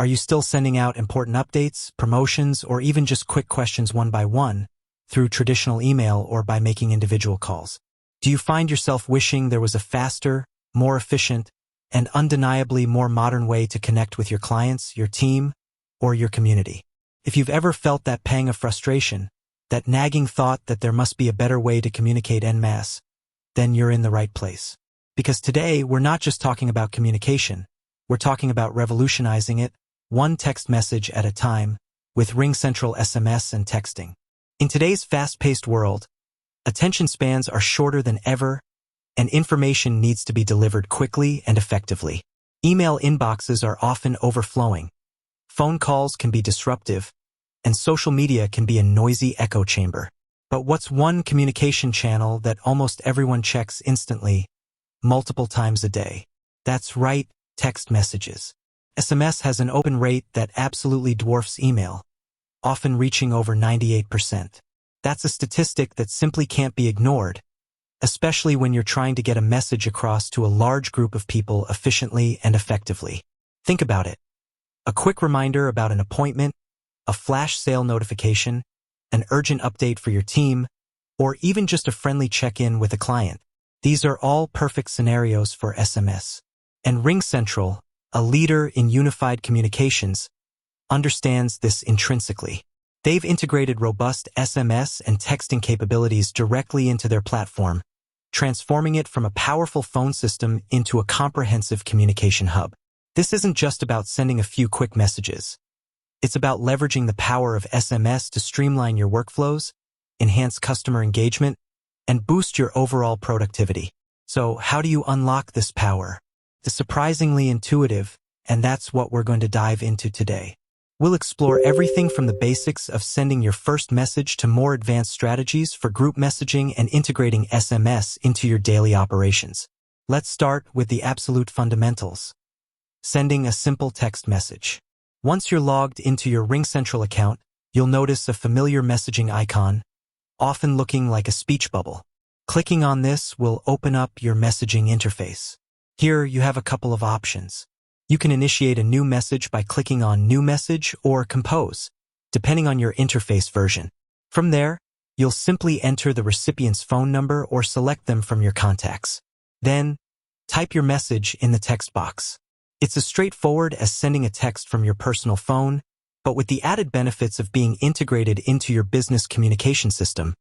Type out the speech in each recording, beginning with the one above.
Are you still sending out important updates, promotions, or even just quick questions one by one through traditional email or by making individual calls? Do you find yourself wishing there was a faster, more efficient, and undeniably more modern way to connect with your clients, your team, or your community? If you've ever felt that pang of frustration, that nagging thought that there must be a better way to communicate en masse, then you're in the right place. Because today, we're not just talking about communication, we're talking about revolutionizing it, one text message at a time, with RingCentral SMS and texting. In today's fast-paced world, attention spans are shorter than ever, and information needs to be delivered quickly and effectively. Email inboxes are often overflowing. Phone calls can be disruptive, and social media can be a noisy echo chamber. But what's one communication channel that almost everyone checks instantly, multiple times a day? That's right, text messages. SMS has an open rate that absolutely dwarfs email, often reaching over 98%. That's a statistic that simply can't be ignored, especially when you're trying to get a message across to a large group of people efficiently and effectively. Think about it. A quick reminder about an appointment, a flash sale notification, an urgent update for your team, or even just a friendly check-in with a client. These are all perfect scenarios for SMS. And RingCentral, a leader in unified communications, understands this intrinsically. They've integrated robust SMS and texting capabilities directly into their platform, transforming it from a powerful phone system into a comprehensive communication hub. This isn't just about sending a few quick messages. It's about leveraging the power of SMS to streamline your workflows, enhance customer engagement, and boost your overall productivity. So how do you unlock this power? It's surprisingly intuitive, and that's what we're going to dive into today. We'll explore everything from the basics of sending your first message to more advanced strategies for group messaging and integrating SMS into your daily operations. Let's start with the absolute fundamentals. Sending a simple text message. Once you're logged into your RingCentral account, you'll notice a familiar messaging icon, often looking like a speech bubble. Clicking on this will open up your messaging interface. Here you have a couple of options. You can initiate a new message by clicking on New Message or Compose, depending on your interface version. From there, you'll simply enter the recipient's phone number or select them from your contacts. Then, type your message in the text box. It's as straightforward as sending a text from your personal phone, but with the added benefits of being integrated into your business communication system,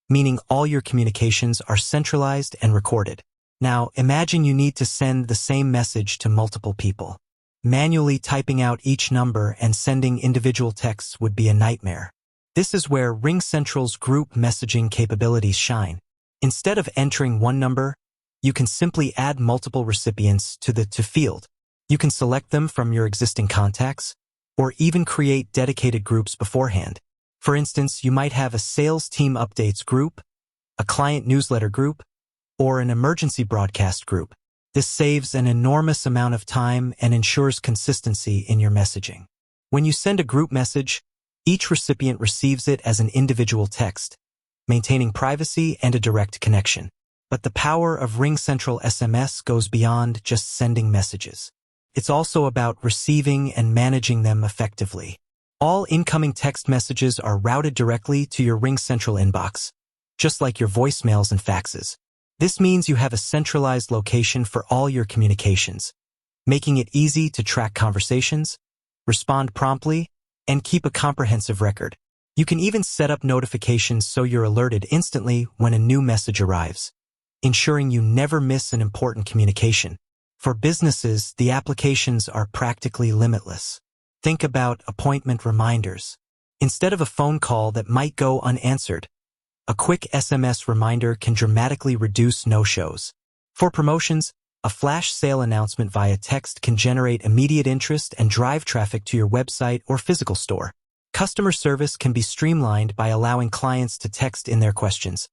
meaning all your communications are centralized and recorded. Now, imagine you need to send the same message to multiple people. Manually typing out each number and sending individual texts would be a nightmare. This is where RingCentral's group messaging capabilities shine. Instead of entering one number, you can simply add multiple recipients to the To field. You can select them from your existing contacts, or even create dedicated groups beforehand. For instance, you might have a sales team updates group, a client newsletter group, or an emergency broadcast group. This saves an enormous amount of time and ensures consistency in your messaging. When you send a group message, each recipient receives it as an individual text, maintaining privacy and a direct connection. But the power of RingCentral SMS goes beyond just sending messages. It's also about receiving and managing them effectively. All incoming text messages are routed directly to your RingCentral inbox, just like your voicemails and faxes. This means you have a centralized location for all your communications, making it easy to track conversations, respond promptly, and keep a comprehensive record. You can even set up notifications so you're alerted instantly when a new message arrives, ensuring you never miss an important communication. For businesses, the applications are practically limitless. Think about appointment reminders. Instead of a phone call that might go unanswered, a quick SMS reminder can dramatically reduce no-shows. For promotions, a flash sale announcement via text can generate immediate interest and drive traffic to your website or physical store. Customer service can be streamlined by allowing clients to text in their questions,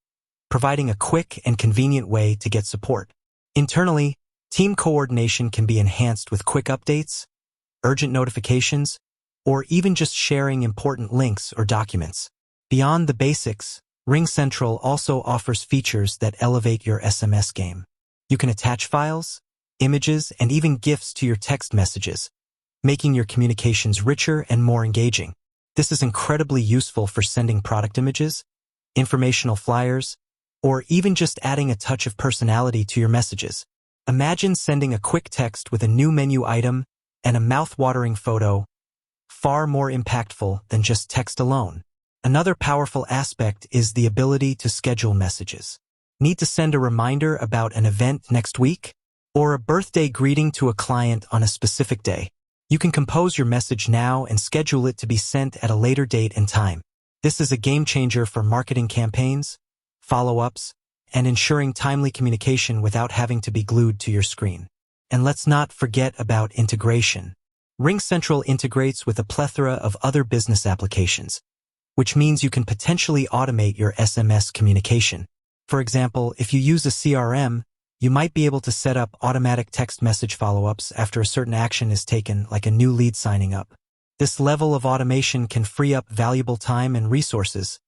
providing a quick and convenient way to get support. Internally, team coordination can be enhanced with quick updates, urgent notifications, or even just sharing important links or documents. Beyond the basics, RingCentral also offers features that elevate your SMS game. You can attach files, images, and even GIFs to your text messages, making your communications richer and more engaging. This is incredibly useful for sending product images, informational flyers, or even just adding a touch of personality to your messages. Imagine sending a quick text with a new menu item and a mouth-watering photo, far more impactful than just text alone. Another powerful aspect is the ability to schedule messages. Need to send a reminder about an event next week? Or a birthday greeting to a client on a specific day? You can compose your message now and schedule it to be sent at a later date and time. This is a game changer for marketing campaigns, follow-ups, and ensuring timely communication without having to be glued to your screen. And let's not forget about integration. RingCentral integrates with a plethora of other business applications, which means you can potentially automate your SMS communication. For example, if you use a CRM, you might be able to set up automatic text message follow-ups after a certain action is taken, like a new lead signing up. This level of automation can free up valuable time and resources,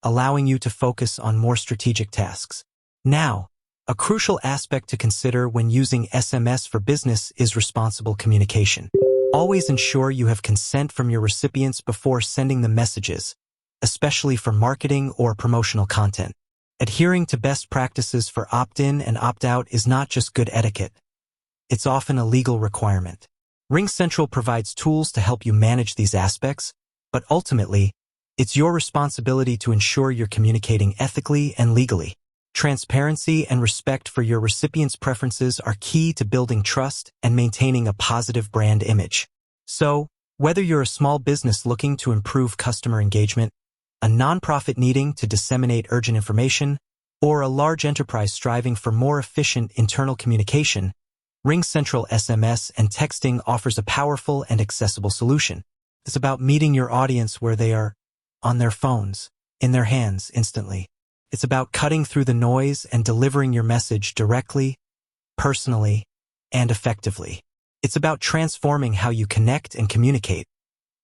allowing you to focus on more strategic tasks. Now, a crucial aspect to consider when using SMS for business is responsible communication. Always ensure you have consent from your recipients before sending the messages, especially for marketing or promotional content. Adhering to best practices for opt-in and opt-out is not just good etiquette. It's often a legal requirement. RingCentral provides tools to help you manage these aspects, but ultimately, it's your responsibility to ensure you're communicating ethically and legally. Transparency and respect for your recipients' preferences are key to building trust and maintaining a positive brand image. So, whether you're a small business looking to improve customer engagement, a nonprofit needing to disseminate urgent information, or a large enterprise striving for more efficient internal communication, RingCentral SMS and texting offers a powerful and accessible solution. It's about meeting your audience where they are, on their phones, in their hands, instantly. It's about cutting through the noise and delivering your message directly, personally, and effectively. It's about transforming how you connect and communicate,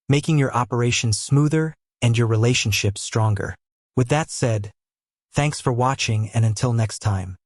making your operations smoother and your relationships stronger. With that said, thanks for watching, and until next time.